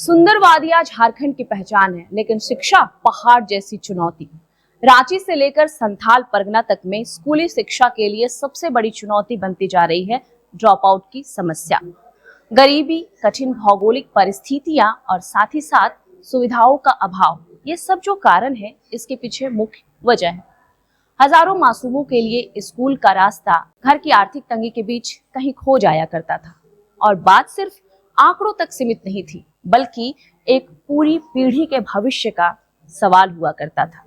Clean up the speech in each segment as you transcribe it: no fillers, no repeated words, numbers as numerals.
सुंदर वादियां झारखंड की पहचान है, लेकिन शिक्षा पहाड़ जैसी चुनौती। रांची से लेकर संथाल परगना तक में स्कूली शिक्षा के लिए सबसे बड़ी चुनौती बनती जा रही है ड्रॉप आउट की समस्या। गरीबी, कठिन भौगोलिक परिस्थितियां और साथ ही साथ सुविधाओं का अभाव, ये सब जो कारण है, इसके पीछे मुख्य वजह है। हजारों मासूमों के लिए स्कूल का रास्ता घर की आर्थिक तंगी के बीच कहीं खो जाया करता था। और बात सिर्फ आंकड़ों तक सीमित नहीं थी, बल्कि एक पूरी पीढ़ी के भविष्य का सवाल हुआ करता था।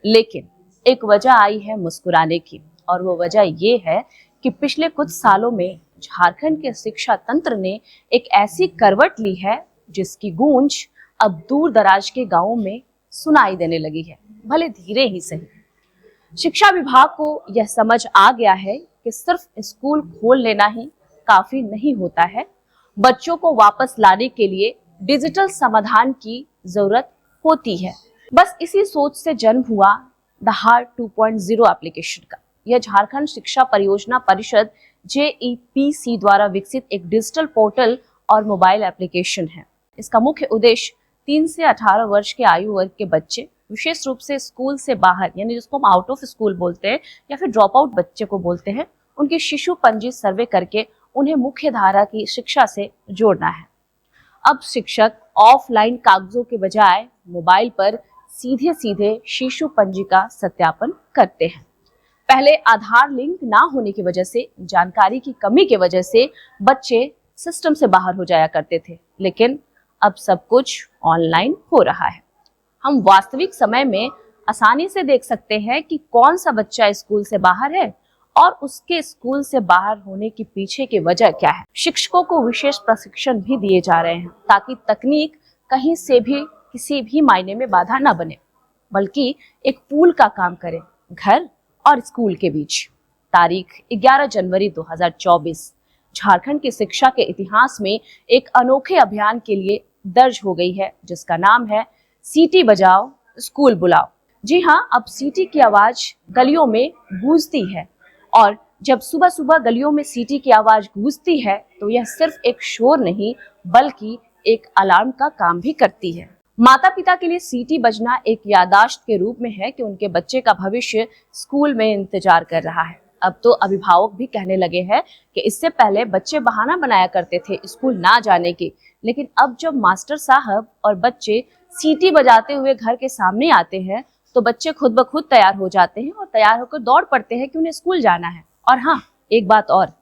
लेकिन एक वजह आई है मुस्कुराने की, और वो वजह ये है कि पिछले कुछ सालों में झारखंड के शिक्षा तंत्र ने एक ऐसी करवट ली है जिसकी गूंज अब दूर दराज के गांवों में सुनाई देने लगी है, भले धीरे ही सही। शिक्षा विभाग को यह समझ आ गया है कि सिर्फ स्कूल खोल लेना ही काफी नहीं होता है। बच्चों को वापस लाने के लिए डिजिटल समाधान की जरूरत होती है। बस इसी सोच से जन्म हुआ द हार्ट 2.0 एप्लीकेशन का। यह झारखंड शिक्षा परियोजना परिषद JEPC द्वारा विकसित एक डिजिटल पोर्टल और मोबाइल एप्लीकेशन है। इसका मुख्य उद्देश्य 3 से 18 वर्ष के आयु वर्ग के बच्चे, विशेष रूप से स्कूल से बाहर, यानी जिसको हम आउट ऑफ स्कूल बोलते हैं या फिर ड्रॉप आउट बच्चे को बोलते हैं, उनकी शिशु पंजी सर्वे करके उन्हें मुख्य धारा की शिक्षा से जोड़ना है। अब शिक्षक ऑफलाइन कागजों के बजाय मोबाइल पर सीधे सीधे शिशु पंजी का सत्यापन करते हैं। पहले आधार लिंक ना होने की वजह से, जानकारी की कमी की वजह से बच्चे सिस्टम से बाहर हो जाया करते थे, लेकिन अब सब कुछ ऑनलाइन हो रहा है। हम वास्तविक समय में आसानी से देख सकते हैं कि कौन सा बच्चा स्कूल से बाहर है और उसके स्कूल से बाहर होने के पीछे की वजह क्या है। शिक्षकों को विशेष प्रशिक्षण भी दिए जा रहे हैं ताकि तकनीक कहीं से भी किसी भी मायने में बाधा न बने, बल्कि एक पुल का काम करे घर और स्कूल के बीच। तारीख 11 जनवरी 2024 झारखंड की शिक्षा के इतिहास में एक अनोखे अभियान के लिए दर्ज हो गई है, जिसका नाम है सीटी बजाओ स्कूल बुलाओ। जी हाँ, अब सीटी की आवाज गलियों में गूंजती है, और जब सुबह सुबह गलियों में सीटी की आवाज गूंजती है तो यह सिर्फ एक शोर नहीं, बल्कि एक अलार्म का काम भी करती है। माता पिता के लिए सीटी बजना एक याददाश्त के रूप में है कि उनके बच्चे का भविष्य स्कूल में इंतजार कर रहा है। अब तो अभिभावक भी कहने लगे हैं कि इससे पहले बच्चे बहाना बनाया करते थे स्कूल ना जाने के, लेकिन अब जब मास्टर साहब और बच्चे सीटी बजाते हुए घर के सामने आते हैं तो बच्चे खुद ब खुद तैयार हो जाते हैं और तैयार होकर दौड़ पड़ते हैं कि उन्हें स्कूल जाना है। और हाँ, एक बात और,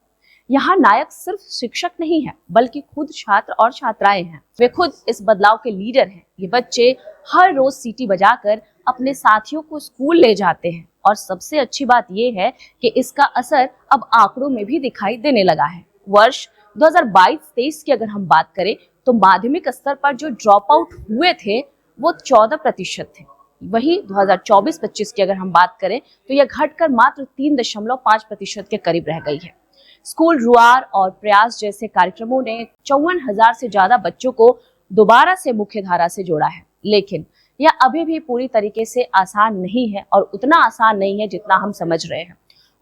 यहाँ नायक सिर्फ शिक्षक नहीं है, बल्कि खुद छात्र और छात्राएं हैं। वे खुद इस बदलाव के लीडर हैं। ये बच्चे हर रोज सीटी बजाकर अपने साथियों को स्कूल ले जाते हैं, और सबसे अच्छी बात यह है कि इसका असर अब आंकड़ों में भी दिखाई देने लगा है। वर्ष 2022-23 की अगर हम बात करें तो माध्यमिक स्तर पर जो ड्रॉप आउट हुए थे वो 14% थे। वही 2024-25 की अगर हम बात करें तो यह घटकर मात्र 3.5% के करीब रह गई है। स्कूल रुआर और प्रयास जैसे कार्यक्रमों ने 54,000 से ज्यादा बच्चों को दोबारा से मुख्य धारा से जोड़ा है, लेकिन यह अभी भी पूरी तरीके से आसान नहीं है, और उतना आसान नहीं है जितना हम समझ रहे हैं।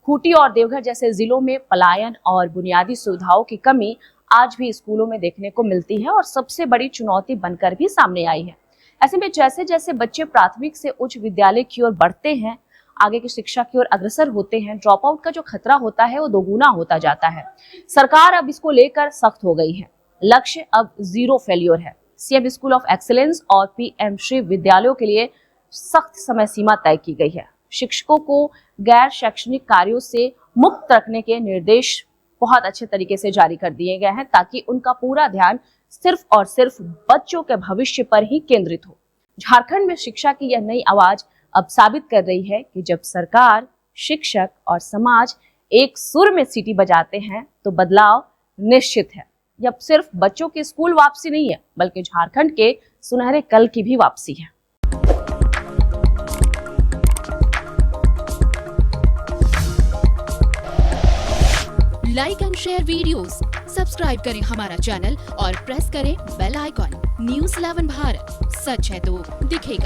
खूंटी और देवघर जैसे जिलों में पलायन और बुनियादी सुविधाओं की कमी आज भी स्कूलों में देखने को मिलती है और सबसे बड़ी चुनौती बनकर भी सामने आई है। ऐसे में जैसे जैसे बच्चे प्राथमिक से उच्च विद्यालय की ओर बढ़ते हैं, आगे की शिक्षा की ओर अग्रसर होते हैं, ड्रॉप आउट का जो खतरा होता है वो दोगुना होता जाता है। सरकार अब इसको लेकर सख्त हो गई है। लक्ष्य अब 0 फेल्योर है। CM स्कूल ऑफ एक्सीलेंस और PM श्री विद्यालयों के लिए सख्त समय सीमा तय की गई है। शिक्षकों को गैर शैक्षणिक कार्यों से मुक्त रखने के निर्देश बहुत अच्छे तरीके से जारी कर दिए गए हैं, ताकि उनका पूरा ध्यान सिर्फ और सिर्फ बच्चों के भविष्य पर ही केंद्रित हो। झारखंड में शिक्षा की यह नई आवाज अब साबित कर रही है कि जब सरकार, शिक्षक और समाज एक सुर में सीटी बजाते हैं तो बदलाव निश्चित है। यह सिर्फ बच्चों की स्कूल वापसी नहीं है, बल्कि झारखंड के सुनहरे कल की भी वापसी है। Like and share videos, subscribe करें हमारा चैनल और प्रेस करें बेल आइकॉन। News 11 भारत, सच है तो दिखेगा।